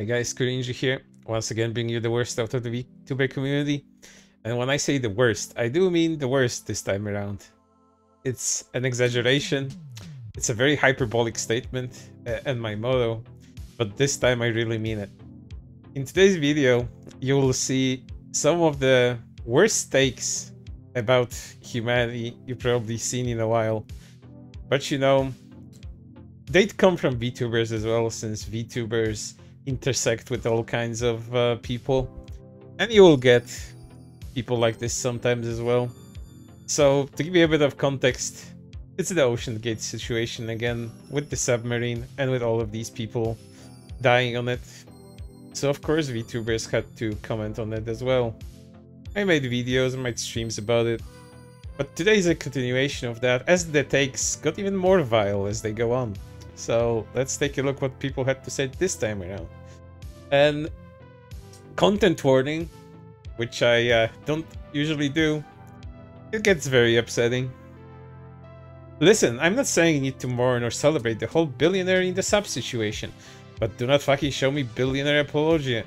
Hey guys, Rinji here, once again bringing you the worst out of the VTuber community. And when I say the worst, I do mean the worst this time around. It's an exaggeration, it's a very hyperbolic statement, and my motto, but this time I really mean it. In today's video, you will see some of the worst takes about humanity you've probably seen in a while. But you know, they'd come from VTubers as well, since VTubers intersect with all kinds of people, and you will get people like this sometimes as well. So to give you a bit of context, it's the OceanGate situation again, with the submarine and with all of these people dying on it. So of course VTubers had to comment on it as well. I made videos and made streams about it, but today is a continuation of that, as the takes got even more vile as they go on. So let's take a look what people had to say this time around. And content warning, which I don't usually do, it gets very upsetting. Listen, I'm not saying you need to mourn or celebrate the whole billionaire in the sub situation, but do not fucking show me billionaire apologia.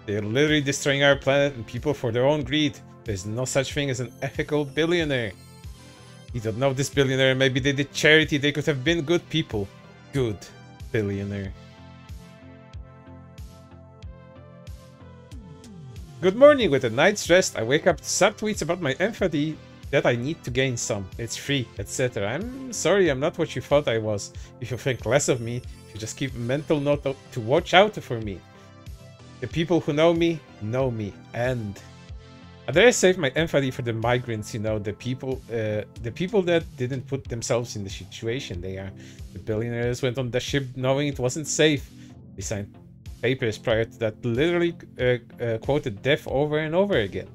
They're literally destroying our planet and people for their own greed. There's no such thing as an ethical billionaire. You don't know this billionaire, maybe they did charity, they could have been good people. Good billionaire. Good morning, with a night's rest I wake up to subtweets about my empathy that I need to gain some. It's free, etc. I'm sorry, I'm not what you thought I was. If you think less of me, if you just keep a mental note to watch out for me. The people who know me, and I dare save my empathy for the migrants, you know, the people that didn't put themselves in the situation they are. The billionaires went on the ship knowing it wasn't safe. They signed papers prior to that, literally quoted death over and over again.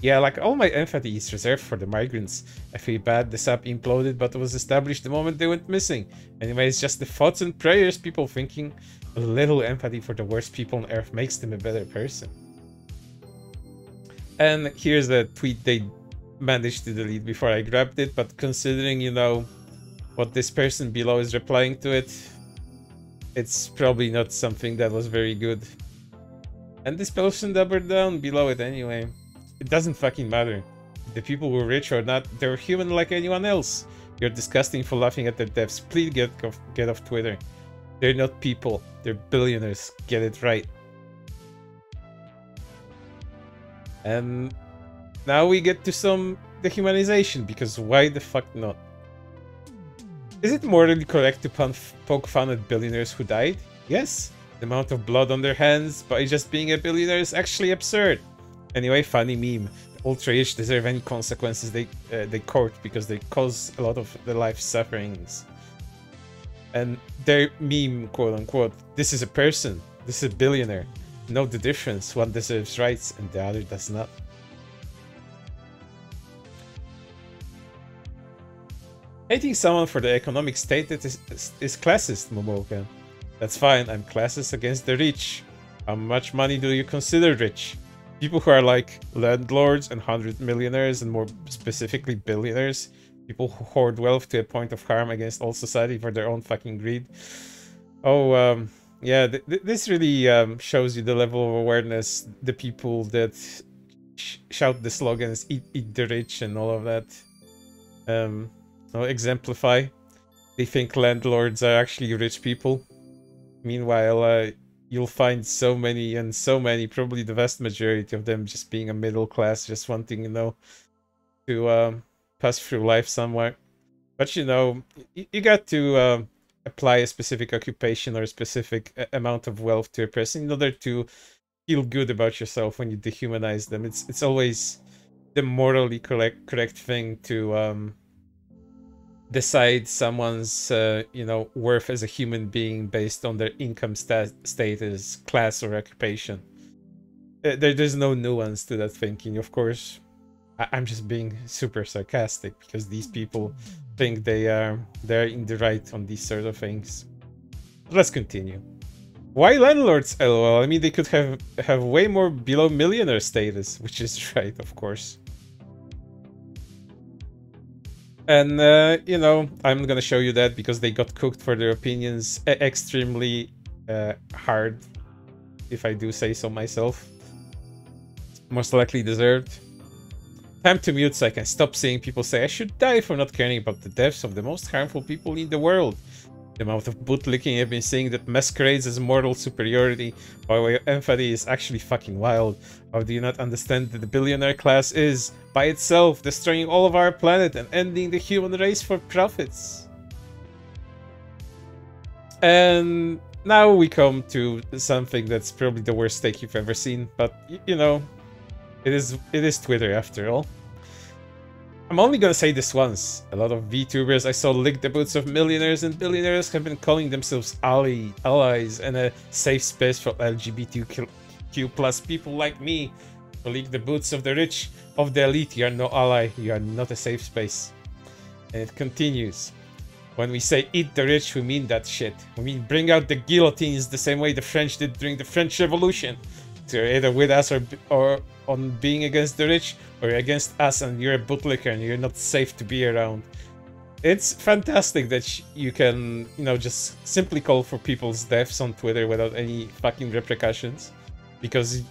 Yeah, like, all my empathy is reserved for the migrants. I feel bad the sub imploded, but it was established the moment they went missing. Anyway, it's just the thoughts and prayers, people thinking a little empathy for the worst people on Earth makes them a better person. And here's the tweet they managed to delete before I grabbed it, but considering, you know, what this person below is replying to it, it's probably not something that was very good. And this person doubled down below it anyway. It doesn't fucking matter. The people were rich or not, they're human like anyone else. You're disgusting for laughing at their deaths. Please get off Twitter. They're not people, they're billionaires. Get it right. And now we get to some dehumanization, because why the fuck not? Is it morally correct to poke fun at billionaires who died? Yes. The amount of blood on their hands by just being a billionaire is actually absurd. Anyway, funny meme. The ultra-rich deserve any consequences they court because they cause a lot of the life sufferings. And their meme, quote unquote, this is a person, this is a billionaire. Note the difference, one deserves rights and the other does not. Hating someone for their economic status is classist, Momoka. That's fine, I'm classist against the rich. How much money do you consider rich? People who are like landlords and 100 millionaires, and more specifically billionaires. People who hoard wealth to a point of harm against all society for their own fucking greed. Oh, yeah, this really shows you the level of awareness the people that shout the slogans eat the rich and all of that exemplify. They think landlords are actually rich people. Meanwhile, you'll find so many, probably the vast majority of them just being a middle class, just wanting, you know, to pass through life somewhere. But you know, you got to apply a specific occupation or a specific amount of wealth to a person in order to feel good about yourself when you dehumanize them. It's always the morally correct thing to decide someone's you know, worth as a human being based on their income status, class, or occupation. There's no nuance to that thinking. Of course, I'm just being super sarcastic because these people think they're in the right on these sort of things. But let's continue. Why landlords? LOL. I mean, they could have way more below millionaire status, which is right, of course. And, you know, I'm gonna show you that because they got cooked for their opinions extremely hard. if I do say so myself. Most likely deserved. Time to mute so I can stop seeing people say I should die for not caring about the deaths of the most harmful people in the world. The amount of bootlicking I've been seeing that masquerades as moral superiority by way of empathy is actually fucking wild. How do you not understand that the billionaire class is, by itself, destroying all of our planet and ending the human race for profits? And now we come to something that's probably the worst take you've ever seen, but you know, it is Twitter after all. I'm only gonna say this once. A lot of VTubers I saw lick the boots of millionaires and billionaires have been calling themselves allies and a safe space for LGBTQ+ people like me. To lick the boots of the rich, of the elite, you are no ally, you are not a safe space. And it continues. When we say eat the rich, we mean that shit. We mean bring out the guillotines the same way the French did during the French Revolution. So you're either with us or on being against the rich, or you're against us and you're a bootlicker and you're not safe to be around. It's fantastic that you can, you know, just simply call for people's deaths on Twitter without any fucking repercussions. Because,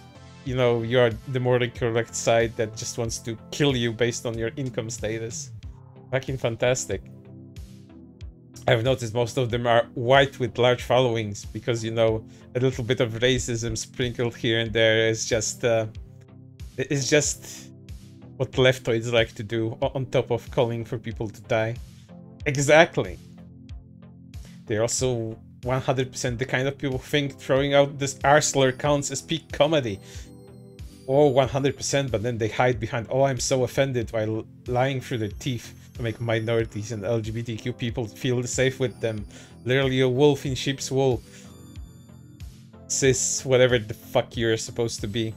you know, you are the morally correct side that just wants to kill you based on your income status. Fucking fantastic. I've noticed most of them are white with large followings because, you know, a little bit of racism sprinkled here and there is just what leftoids like to do on top of calling for people to die. Exactly. They're also 100% the kind of people who think throwing out this r-slur counts as peak comedy. Oh, 100%, but then they hide behind, oh, I'm so offended, while lying through their teeth to make minorities and LGBTQ people feel safe with them. Literally a wolf in sheep's wool. Cis, whatever the fuck you're supposed to be.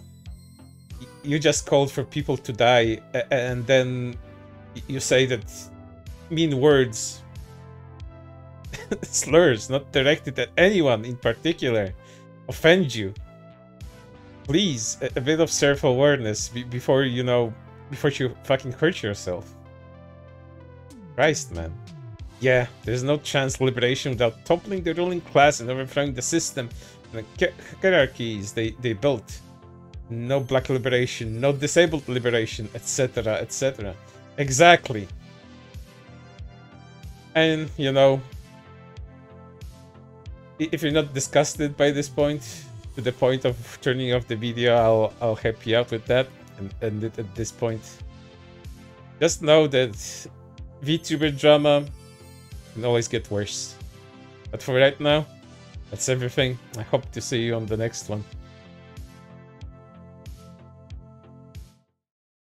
You just called for people to die, and then you say that mean words, slurs, not directed at anyone in particular, offend you. Please, a bit of self-awareness before you fucking hurt yourself. Christ, man. Yeah, there's no chance liberation without toppling the ruling class and overthrowing the system and the hierarchies they built. No black liberation, no disabled liberation, etc, etc. Exactly. And, you know, if you're not disgusted by this point, to the point of turning off the video, I'll help you out with that and end it at this point. Just know that VTuber drama can always get worse. But for right now, that's everything. I hope to see you on the next one.